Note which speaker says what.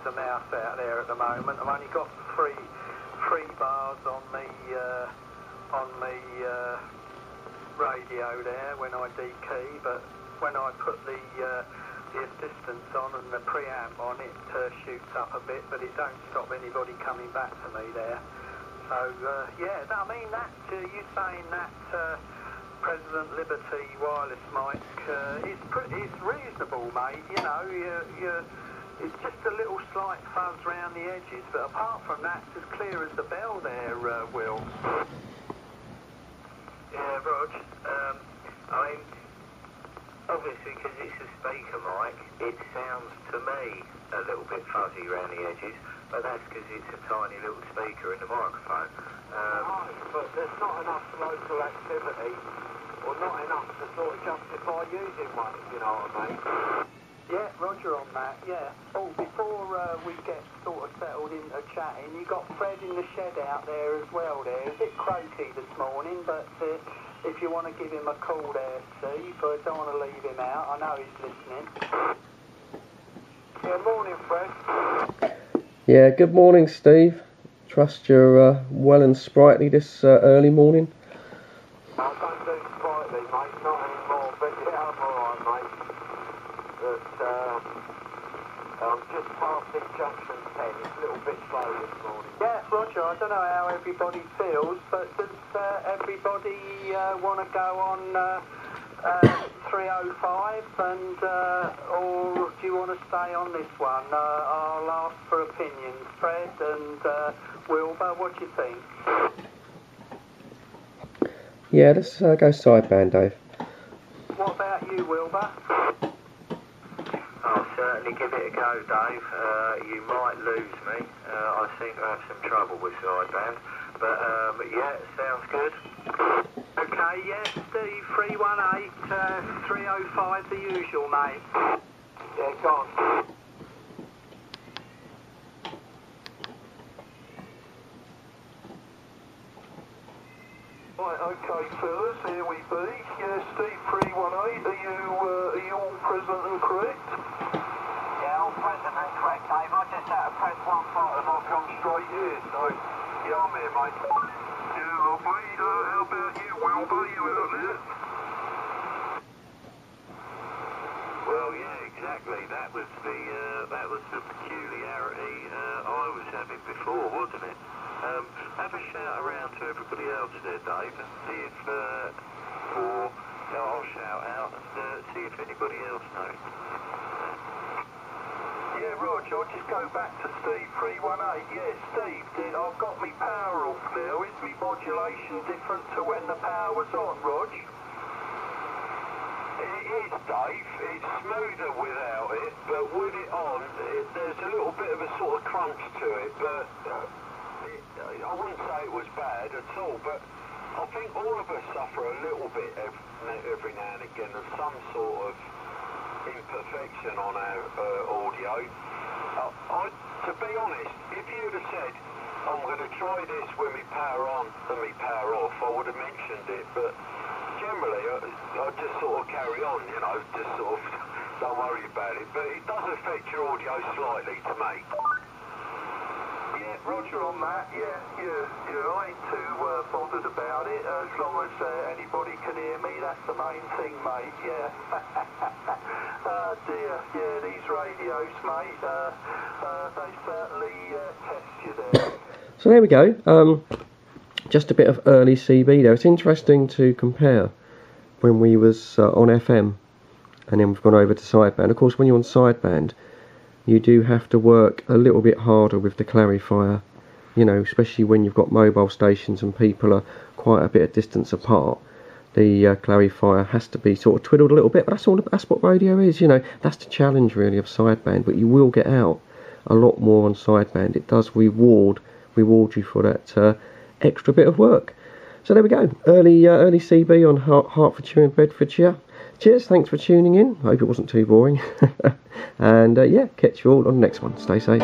Speaker 1: a mouse out there at the moment. I've only got three bars on the radio there when I D-key, but when I put the assistance on and the preamp on, it shoots up a bit, but it don't stop anybody coming back to me there. So yeah, I mean that you saying that President Liberty wireless mic is reasonable, mate. You know, it's just a little slight fuzz round the edges, but apart from that, it's as clear as the bell there, Will.
Speaker 2: Yeah, Rog. I mean, obviously, because it's a speaker mic, it sounds to me a little bit fuzzy around the edges, but that's because it's a tiny little speaker in the microphone.
Speaker 1: Right, but there's not enough local activity, or not enough to sort of justify using one, if you know what I mean. Yeah, Roger on that, yeah. Oh, before we get sort of settled into chatting, you got Fred in the shed out there as well there. He's a bit croaky this morning, but if you want to give him a call there, Steve, I don't want to leave him out. I know he's listening. Yeah, morning, Fred.
Speaker 3: Yeah, good morning, Steve. Trust you're well and sprightly this early morning.
Speaker 1: I don't do sprightly, mate, not anymore, but yeah, I'm alright, mate. But I'm just passing junction 10, it's a little bit slow this morning. Yeah, Roger, I don't know how everybody feels, but does everybody want to go on 305 and or do you want to stay on this one? I'll ask for opinions. Fred and Wilbur, what do you think?
Speaker 3: Yeah, let's go sideband, Dave.
Speaker 1: What about you, Wilbur?
Speaker 2: I'll certainly give it a go, Dave. You might lose me. I seem to have some trouble with sideband, but yeah, sounds good.
Speaker 1: Okay, yeah, Steve, 318, 305, the usual, mate. Yeah, go on. Right, okay, fellas, here we be. Yeah, Steve, 318, are you all present and correct?
Speaker 4: Yeah, all present and correct, Dave. I just had to press one button.
Speaker 1: I'll come straight here, so yeah, I'm here, mate. Yeah, lovely. How about you, Wilbur? You out there?
Speaker 2: Well, yeah, exactly. That was the peculiarity I was having before, wasn't it? Have a shout around to everybody else there, Dave, and see if, I'll shout out and see if anybody else knows.
Speaker 1: Yeah, Rog, I'll just go back to Steve 318. Yeah, Steve, I've got me power off now. Is my modulation different to when the power was on, Rog?
Speaker 5: It is, Dave. It's smoother without it, but with it on, there's a little bit of a sort of crunch to it, but I wouldn't say it was bad at all, but I think all of us suffer a little bit every now and again of some sort of imperfection on our audio. To be honest, if you'd have said, I'm going to try this with my power on and my power off, I would have mentioned it, but generally I just sort of carry on, you know, just sort of don't worry about it, but it does affect your audio slightly to me.
Speaker 1: Yeah, Roger on that, yeah, I ain't too bothered about it, as long as anybody can hear me, that's the main thing, mate, yeah. Oh dear, yeah, these radios, mate, they certainly test you there.
Speaker 3: So there we go, just a bit of early CB there. It's interesting to compare when we was on FM and then we've gone over to sideband. Of course, when you're on sideband, you do have to work a little bit harder with the clarifier, you know, especially when you've got mobile stations and people are quite a bit of distance apart. The clarifier has to be sort of twiddled a little bit, but that's what radio is, you know. That's the challenge really of sideband, but you will get out a lot more on sideband. It does reward you for that extra bit of work. So there we go, early CB on Hertfordshire and Bedfordshire. Cheers, thanks for tuning in. I hope it wasn't too boring. And yeah, catch you all on the next one. Stay safe.